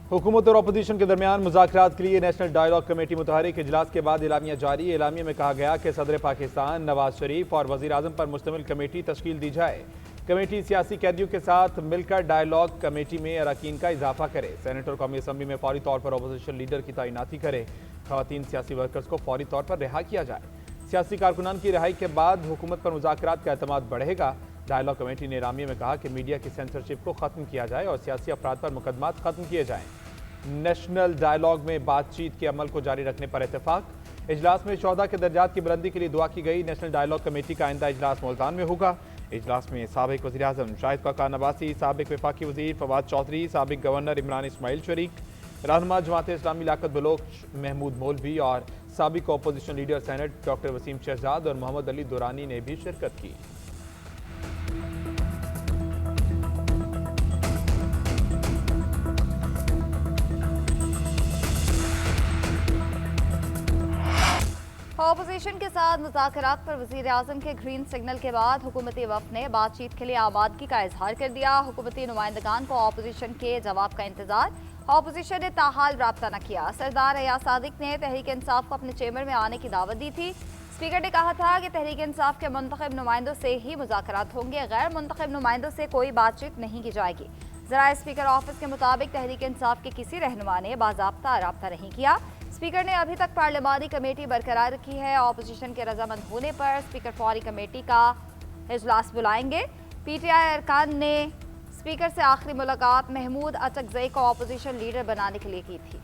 हुकूमत और अपोजिशन के दरमियान मुज़ाकरात के लिए नेशनल डायलॉग कमेटी मुतहरिक इजलास के बाद एलामिया जारी। एलामिया में कहा गया कि सदर पाकिस्तान नवाज शरीफ और वज़ीर आज़म पर मुश्तमिल कमेटी तश्कील दी जाए। कमेटी सियासी कैदियों के साथ मिलकर डायलॉग कमेटी में अरकान का इजाफा करे। सेनेट और कौमी असम्बली में फौरी तौर पर अपोजिशन लीडर की तैनाती करे। खवातीन सियासी वर्कर्स को फौरी तौर पर रिहा किया जाए। सियासी कारकुनान की रिहाई के बाद हुकूमत पर मुज़ाकरात का एतमाद बढ़ेगा। डायलॉग कमेटी ने एलामिया में कहा कि मीडिया की सेंसरशिप को ख़त्म किया जाए और सियासी अफराद पर मुकदमात ख़त्म किए जाएँ। नेशनल डायलॉग में बातचीत के अमल को जारी रखने पर इत्तेफाक। इजलास में शोहदा के दर्जात की बुलंदी के लिए दुआ की गई। नेशनल डायलॉग कमेटी का आइंदा इजलास मुल्तान में होगा। इजलास में साबिक वज़ीर आज़म शाहिद खाकान अब्बासी, साबिक वफाकी वज़ीर फवाद चौधरी, साबिक गवर्नर इमरान इस्माइल शरीक, रहनुमा जमात इस्लामी लियाकत बलोच महमूद मौलवी और साबिक opposition leader senate doctor Waseem Shahzad और मोहम्मद अली दुरानी ने भी शिरकत की। अपोजिशन के साथ मुज़ाकरात पर वज़ीर आज़म के ग्रीन सिग्नल के बाद हुकूमती वफ़द ने बातचीत के लिए आमादगी का इजहार कर दिया। हुकूमती नुमाइंदगान को अपोजिशन के जवाब का इंतजार। अपोजिशन ने ताहाल रब्ता न किया। सरदार अयाज सादिक ने तहरीक इंसाफ को अपने चैम्बर में आने की दावत दी थी। स्पीकर ने कहा था कि तहरीक इंसाफ के मुंतखब नुमाइंदों से ही मुज़ाकरात होंगे, गैर मुंतखब नुमाइंदों से कोई बातचीत नहीं की जाएगी। ज़राए स्पीकर ऑफिस के मुताबिक तहरीक इंसाफ के किसी रहनुमा ने बाज़ाब्ता रब्ता नहीं किया। स्पीकर ने अभी तक पार्लिमानी कमेटी बरकरार रखी है। अपोजिशन के रजामंद होने पर स्पीकर फौरी कमेटी का इजलास बुलाएंगे। पीटीआई अरकान ने स्पीकर से आखिरी मुलाकात महमूद अचकजई को अपोजिशन लीडर बनाने के लिए की थी।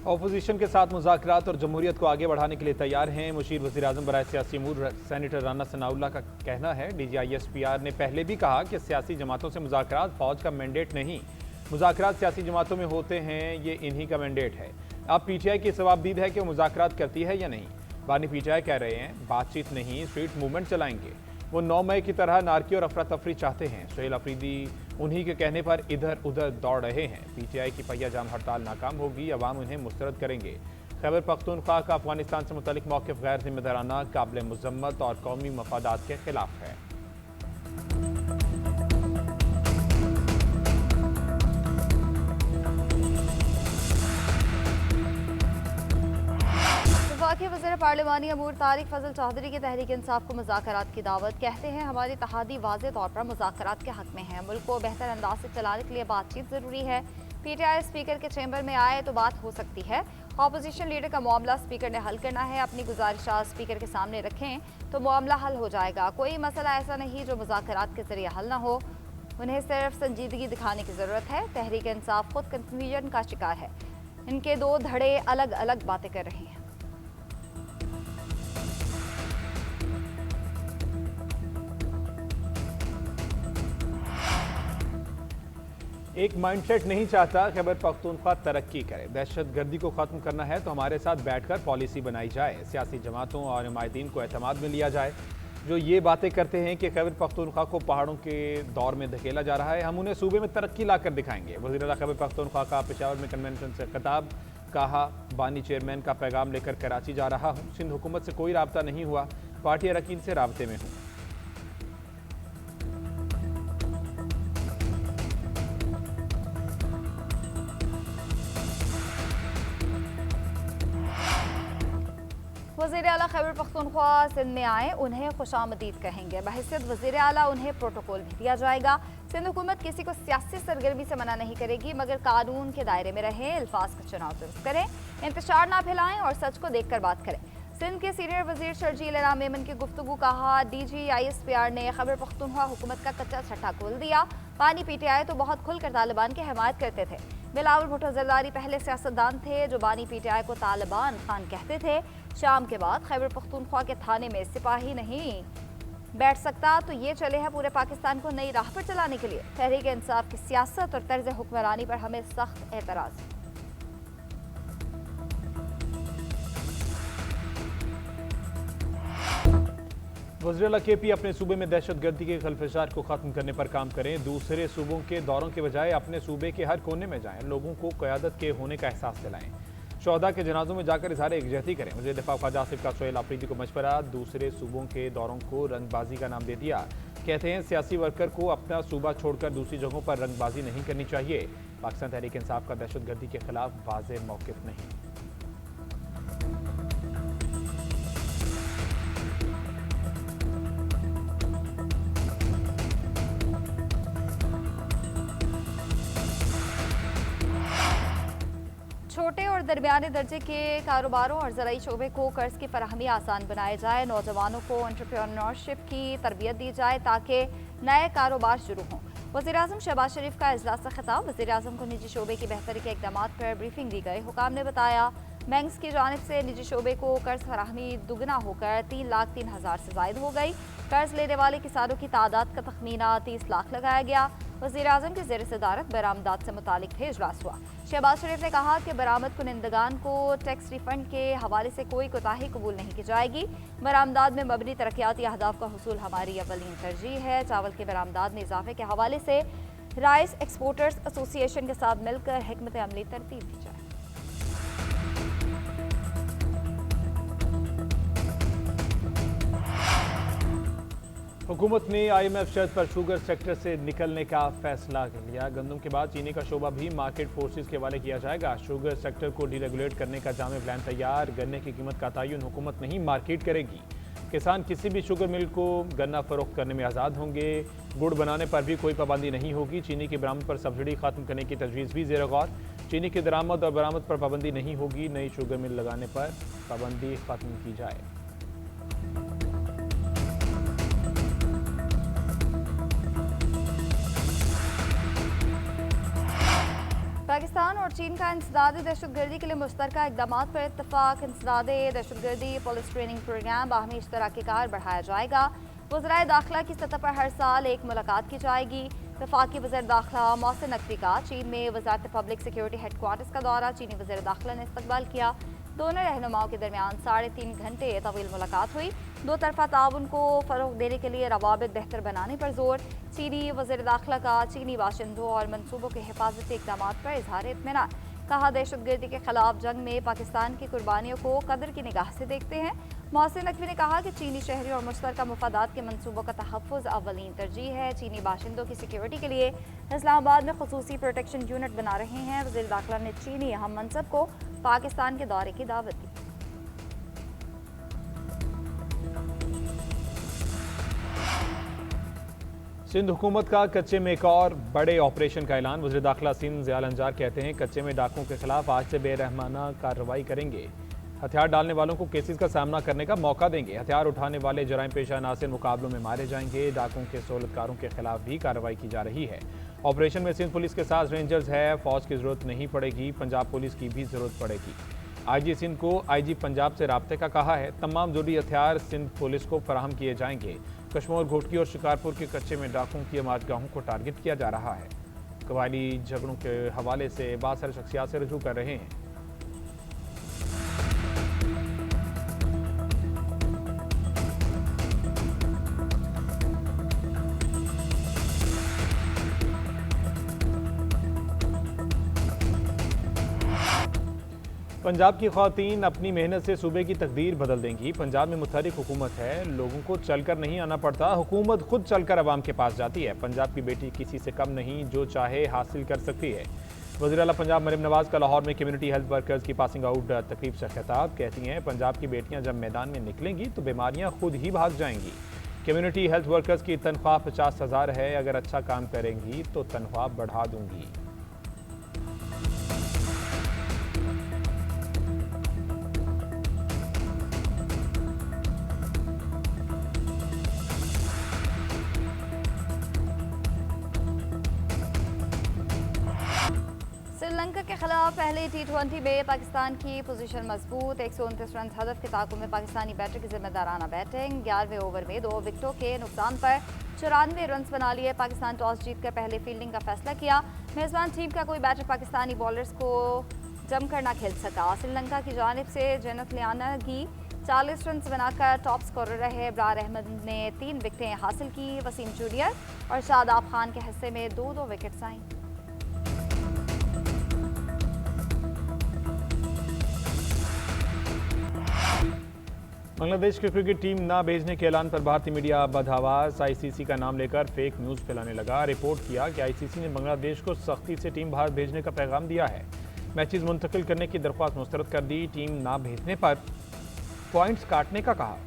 अपोजिशन के साथ मुज़ाकरात और जमहूरियत को आगे बढ़ाने के लिए तैयार हैं। मुशीर वज़ीर आज़म बराए सियासी अमूर सेनेटर राना सनाउल्लाह का कहना है, DGISPR ने पहले भी कहा कि सियासी जमातों से मुज़ाकरात फ़ौज का मैंडेट नहीं, मुज़ाकरात सियासी जमातों में होते हैं, ये इन्हीं का मैंडेट है। अब PTI की जवाबदीद है कि वो मुज़ाकरात करती है या नहीं। बानी PTI कह रहे हैं बातचीत नहीं, स्ट्रीट मूवमेंट चलाएंगे। वो 9 मई की तरह नारकी और अफरा तफरी चाहते हैं। सुहेल अफरीदी उन्हीं के कहने पर इधर उधर दौड़ रहे हैं। PTI की पहिया जाम हड़ताल नाकाम होगी, अवाम उन्हें मुस्तरद करेंगे। खैबर पख्तूनख्वा का अफगानिस्तान से मुतल्लिक मौक़िफ़ गैर जिम्मेदाराना, काबिल मुज़म्मत और कौमी मफादात के खिलाफ है। वफाकी वज़ीर पार्लिमानी अमूर तारिक फजल चौधरी की तहरीक इंसाफ को मुज़ाकरात की दावत। कहते हैं हमारी इत्तेहादी वाज़े तौर पर मुज़ाकरात के हक़ में है। मुल्क को बेहतर अंदाज से चलाने के लिए बातचीत ज़रूरी है। PTI स्पीकर के चैम्बर में आए तो बात हो सकती है। अपोजिशन लीडर का मामला स्पीकर ने हल करना है। अपनी गुजारिशात स्पीकर के सामने रखें तो मामला हल हो जाएगा। कोई मसला ऐसा नहीं जो मुज़ाकरात के ज़रिए हल ना हो। उन्हें सिर्फ संजीदगी दिखाने की ज़रूरत है। तहरीक इंसाफ खुद कन्फ्यूजन का शिकार है। इनके दो धड़े अलग अलग बातें कर रहे हैं। एक माइंडसेट नहीं चाहता खैबर पख्तूनख्वा तरक्की करे। दहशत गर्दी को ख़त्म करना है तो हमारे साथ बैठकर पॉलिसी बनाई जाए। सियासी जमातों और नुमाइंदीन को एतमाद में लिया जाए। जो ये बातें करते हैं कि खैबर पख्तूनख्वा को पहाड़ों के दौर में धकेला जा रहा है, हम उन्हें सूबे में तरक्की ला कर दिखाएंगे। वज़ीर आला खैबर पख्तूनख्वा का पेशावर में कन्वेंशन से खिताब। कहा बानी चेयरमैन का पैगाम लेकर कराची जा रहा हूँ। सिंध हुकूमत से कोई राब्ता नहीं हुआ, पार्टी अरकान से राब्ते में हूँ। वज़ीर आला खैबर पख्तूनख्वा सिंध में आए, उन्हें खुशामदीद कहेंगे। बहैसियत वज़ीर आला उन्हें प्रोटोकॉल भी दिया जाएगा। सिंध हुकूमत किसी को सियासी सरगर्मी से मना नहीं करेगी, मगर कानून के दायरे में रहें, अल्फाज का चुनाव दुरुस्त करें, इंतशार ना फैलाएं और सच को देख कर बात करें। सिंध के सीनियर वज़ीर शर्जील इनाम मेमन की गुफ्तगू। कहा DGISPR ने खैबर पख्तूनख्वा हुकूमत का कच्चा छट्टा खोल दिया। बानी PTI तो बहुत खुलकर तालिबान की हिमायत करते थे। बिलावल भुट्टो जरदारी पहले सियासतदान थे जो बानी PTI को तालिबान खान कहते थे। शाम के बाद खैबर पख्तूनख्वा के थाने में सिपाही नहीं बैठ सकता, तो ये चले हैं पूरे पाकिस्तान को नई राह पर चलाने के लिए। तहरीक इंसाफ की सियासत और तर्ज हुक्मरानी पर हमें सख्त एतराज़ है। वज़ीर आला KP अपने सूबे में दहशत गर्दी के खलफशार को ख़त्म करने पर काम करें। दूसरे सूबों के दौरों के बजाय अपने सूबे के हर कोने में जाएं। लोगों को क़यादत के होने का एहसास दिलाएं। शोहदा के जनाजों में जाकर इजहार एकजहती करें। वज़ीर दिफा ख्वाजा आसिफ का सोहेल आफरीदी को मशवरा, दूसरे सूबों के दौरों को रंगबाजी का नाम दे दिया। कहते हैं सियासी वर्कर को अपना सूबा छोड़कर दूसरी जगहों पर रंगबाजी नहीं करनी चाहिए। पाकिस्तान तहरीक इंसाफ का दहशतगर्दी के खिलाफ वाज़ेह मौक़िफ़ नहीं। छोटे और दरमियाने दर्जे के कारोबारों और ज़राई शोबे को कर्ज की फराहमी आसान बनाया जाए। नौजवानों को एंटरप्रेन्योरशिप की तरबियत दी जाए ताकि नए कारोबार शुरू हों। वज़ीर-ए-आज़म शहबाज शरीफ का इजलास से खिताब। वज़ीर-ए-आज़म को निजी शोबे की बेहतरी के इक़दामात पर ब्रीफिंग दी गई। हुकाम ने बताया बैंक्स की जानिब से निजी शोबे को कर्ज फराहमी दुगना होकर 3,03,000 से ज़ायद हो गई। कर्ज लेने वाले किसानों की तादाद का तखमीना 30 लाख लगाया गया। वज़ीर-ए-आज़म के ज़ेर सदारत बरामदात से मुतालिक भी इजलास हुआ। शहबाज शरीफ ने कहा कि बरामद कुनिंदगान को टैक्स रिफंड के हवाले से कोई कोताही कबूल नहीं की जाएगी। बरामदात में मबनी तरक्याती अहदाफ का हुसूल हमारी अव्वलीन तरजीह है। चावल के बरामदात में इजाफे के हवाले से राइस एक्सपोर्टर्स एसोसिएशन के साथ मिलकर हिकमत अमली तरतीब दी जाए। हुकूमत ने IMF शर्त पर शुगर सेक्टर से निकलने का फैसला कर लिया। गंदम के बाद चीनी का शोबा भी मार्केट फोर्सेस के हवाले किया जाएगा। शुगर सेक्टर को डीरेगुलेट करने का जामे प्लान तैयार। गन्ने की कीमत का तयन हुकूमत नहीं मार्केट करेगी। किसान किसी भी शुगर मिल को गन्ना फरोख्त करने में आज़ाद होंगे। गुड़ बनाने पर भी कोई पाबंदी नहीं होगी। चीनी की बरामद पर सब्सिडी खत्म करने की तजवीज़ भी ज़ेर गौर। चीनी की दरामद और बरामद पर पाबंदी नहीं होगी। नई शुगर मिल लगाने पर पाबंदी खत्म की जाए। पाकिस्तान और चीन का इंसदाद दहशतगर्दी के लिए मुश्तरका इक़दामात पर इत्तफाक। इंसदाद दहशतगर्दी पुलिस ट्रेनिंग प्रोग्राम बाहमी इश्तराकी कार बढ़ाया जाएगा। वज़राए दाखिला की सतह पर हर साल एक मुलाकात की जाएगी। वफाकी वज़ीर दाखिला मोहसिन नकवी का चीन में वज़ारत पब्लिक सिक्योरिटी हेडक्वार्टर्स का दौरा। चीनी वज़ीर दाखिला ने इस्तकबाल किया। दोनों रहनुमाओं के दरमियान 3.5 घंटे तवील मुलाकात हुई। दो तरफा ताउन को फ़रोग़ देने के लिए रवाबित बेहतर बनाने पर जोर। चीनी वज़ीर दाखिला का चीनी बाशिंदों और मनसूबों के हिफाजती इक़दामात पर इजहार इत्मीनान। कहा दहशतगर्दी के खिलाफ जंग में पाकिस्तान की कुर्बानियों को कदर की निगाह से देखते हैं। मोहसिन नकवी ने कहा कि चीनी शहरी और मुश्तरका मुफादात के मनसूबों का तहफ़्फ़ुज़ अव्वलीन तरजीह है। चीनी बाशिंदों की सिक्योरिटी के लिए इस्लामाबाद में ख़ुसूसी प्रोटेक्शन यूनिट बना रहे हैं। वज़ीर दाखिला ने चीनी अहम मनसब को पाकिस्तान के दौरे की दावत दी। सिंध हुकूमत का कच्चे में एक और बड़े ऑपरेशन का ऐलान। वज़ीर दाखिला सिंध ज़ियाल अंजार कहते हैं कच्चे में डाकुओं के खिलाफ आज से बेरहमाना कार्रवाई करेंगे। हथियार डालने वालों को केसेस का सामना करने का मौका देंगे। हथियार उठाने वाले जराइम पेशा अनासिर मुकाबलों में मारे जाएंगे। डाकुओं के सहूलतकारों के खिलाफ भी कार्रवाई की जा रही है। ऑपरेशन में सिंध पुलिस के साथ रेंजर्स है। फौज की जरूरत नहीं पड़ेगी। पंजाब पुलिस की भी जरूरत पड़ेगी। IG सिंध को IG पंजाब से राब्ते का कहा है। तमाम जरूरी हथियार सिंध पुलिस को फराहम किए जाएंगे। कश्मीर, घोटकी और शिकारपुर के कच्चे में डाकुओं की अमाजगाहों को टारगेट किया जा रहा है। कबायली झगड़ों के हवाले से बासर शख्सियात से रजू कर रहे हैं। पंजाब की ख़वातीन अपनी मेहनत से सूबे की तकदीर बदल देंगी। पंजाब में मुतहरिक हुकूमत है। लोगों को चलकर नहीं आना पड़ता, हुकूमत खुद चलकर अवाम के पास जाती है। पंजाब की बेटी किसी से कम नहीं, जो चाहे हासिल कर सकती है। वज़ीर आला पंजाब मरियम नवाज़ का लाहौर में कम्युनिटी हेल्थ वर्कर्स की पासिंग आउट तकरीब से खिताब। कहती हैं पंजाब की बेटियां जब मैदान में निकलेंगी तो बीमारियां खुद ही भाग जाएंगी। कम्युनिटी हेल्थ वर्कर्स की तनख्वाह 50,000 है। अगर अच्छा काम करेंगी तो तनख्वाह बढ़ा दूंगी। श्रीलंका के खिलाफ पहले T20 में पाकिस्तान की पोजीशन मजबूत। 129 रन हदफ के ताकुब में पाकिस्तानी बैटर की जिम्मेदाराना बैटिंग। 11वें ओवर में 2 विकेटों के नुकसान पर 94 रन बना लिए। पाकिस्तान टॉस जीतकर पहले फील्डिंग का फैसला किया। मेजबान टीम का कोई बैटर पाकिस्तानी बॉलर्स को जमकर न खेल सका। श्रीलंका की जानिब से जन्नत लियानगी 40 रन बनाकर टॉप स्कोरर रहे। इब्रार अहमद ने 3 विकेटें हासिल की। वसीम जूनियर और शादाब खान के हिस्से में 2-2 विकेट्स आईं। बांग्लादेश की क्रिकेट टीम ना भेजने के ऐलान पर भारतीय मीडिया बदहवास। आईसीसी का नाम लेकर फेक न्यूज़ फैलाने लगा। रिपोर्ट किया कि आईसीसी ने बांग्लादेश को सख्ती से टीम भारत भेजने का पैगाम दिया है। मैचेस मुंतकिल करने की दरख्वास्त मुस्तरद कर दी। टीम ना भेजने पर पॉइंट्स काटने का कहा।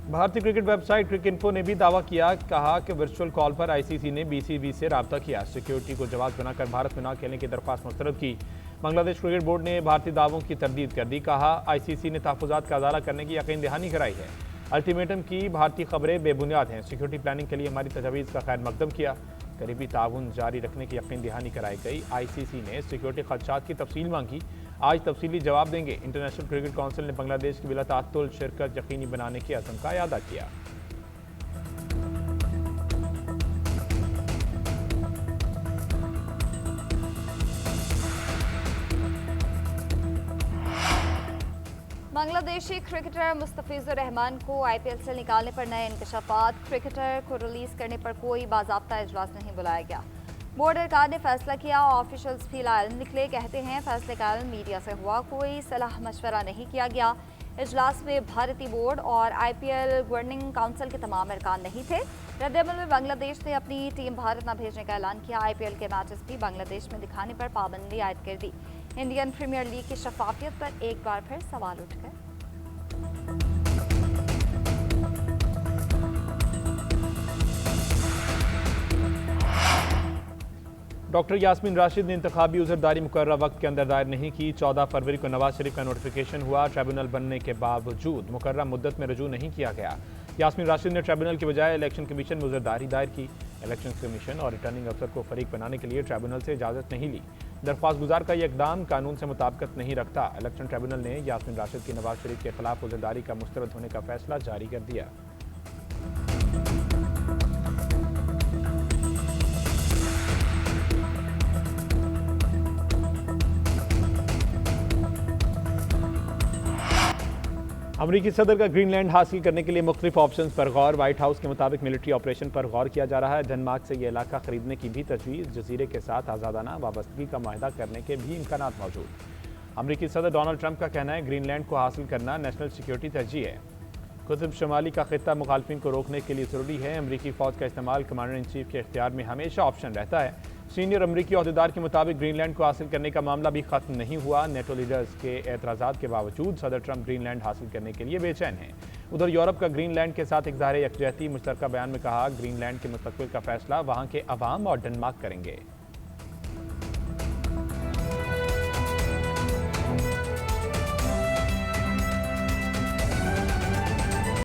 भारतीय क्रिकेट वेबसाइट क्रिकइन्फो ने भी दावा किया, कहा कि वर्चुअल कॉल पर आईसीसी ने बीसीबी से राब्ता किया, सिक्योरिटी को जवाब बनाकर भारत में न खेलने की दरख्वास्त मुस्तरद की। बांग्लादेश क्रिकेट बोर्ड ने भारतीय दावों की तरदीद कर दी। कहा, आईसीसी ने तहफ़्फ़ुज़ात का अदाला करने की यकीन दहानी कराई है। अल्टीमेटम की भारतीय खबरें बेबुनियाद हैं। सिक्योरिटी प्लानिंग के लिए हमारी तजवीज़ का खैर मकदम किया। करीबी ताउन जारी रखने की यकीन दहानी कराई गई। आईसीसी ने सिक्योरिटी खदशात की तफसील मांगी। आज तफसीली जवाब देंगे। इंटरनेशनल क्रिकेट काउंसिल ने बांग्लादेश की बिला ताअत्तुल शिरकत यकीनी बनाने के अज़्म का इआदा किया। बांग्लादेशी क्रिकेटर मुस्तफिजुर रहमान को आईपीएल से निकालने पर नए इंकशाफात। क्रिकेटर को रिलीज करने पर कोई बाज़ाब्ता इजलास नहीं बुलाया गया। बोर्ड अरकान ने फैसला किया। ऑफिशियल्स भी लाइल निकले। कहते हैं फैसले का ऐलान मीडिया से हुआ, कोई सलाह मशवरा नहीं किया गया। इजलास में भारतीय बोर्ड और आईपीएल गवर्निंग काउंसिल के तमाम अरकान नहीं थे। रद्दअमल में बांग्लादेश ने अपनी टीम भारत न भेजने का ऐलान किया। आईपीएल के मैचेस भी बांग्लादेश में दिखाने पर पाबंदी आयद कर दी। इंडियन प्रीमियर लीग की शफाफियत पर एक बार फिर सवाल उठ गए। डॉक्टर यास्मीन राशिद ने इंतखाबी उज़रदारी मुकर्रर वक्त के अंदर दायर नहीं की। 14 फरवरी को नवाज शरीफ का नोटिफिकेशन हुआ। ट्रिब्यूनल बनने के बावजूद मुकर्रर मुद्दत में रजू नहीं किया गया। यास्मीन राशिद ने ट्रिब्यूनल की बजाय इलेक्शन कमीशन में उज़रदारी दायर की। इलेक्शन कमीशन और रिटर्निंग अफसर को फरीक बनाने के लिए ट्रिब्यूनल से इजाज़त नहीं ली। दरख्वास्त गुजार का यह इकदाम कानून से मुताबिकत नहीं रखता। इलेक्शन ट्रिब्यूनल ने यास्मीन राशिद की नवाज शरीफ के खिलाफ उज़रदारी का मुस्तरद होने का फैसला जारी कर दिया। अमरीकी सदर का ग्रीनलैंड हासिल करने के लिए मुख्तलिफ ऑप्शन पर गौर। व्हाइट हाउस के मुताबिक मिलिट्री ऑपरेशन पर गौर किया जा रहा है। डेनमार्क से यह इलाका खरीदने की भी तजवीज़। जजीरे के साथ आज़ादाना वाबस्तगी का माहिदा करने के भी इम्कान मौजूद। अमरीकी सदर डोनाल्ड ट्रंप का कहना है, ग्रीनलैंड को हासिल करना नेशनल सिक्योरिटी तरजीह है। कुतुब शुमाली का खित्ता मुखालफिन को रोकने के लिए ज़रूरी है। अमरीकी फ़ौज का इस्तेमाल कमांडर इन चीफ के इख्तियार में हमेशा ऑप्शन रहता है। सीनियर अमरीकी अहदेदार के मुताबिक ग्रीनलैंड को हासिल करने का मामला भी खत्म नहीं हुआ। नेटो लीडर्स के एतराज़ात के बावजूद सदर ट्रंप ग्रीनलैंड हासिल करने के लिए बेचैन हैं। उधर यूरोप का ग्रीनलैंड के साथ इज़हार यकजहती। मुश्तरका बयान में कहा, ग्रीनलैंड के मुस्तकबिल का फैसला वहाँ के अवाम और डेनमार्क करेंगे।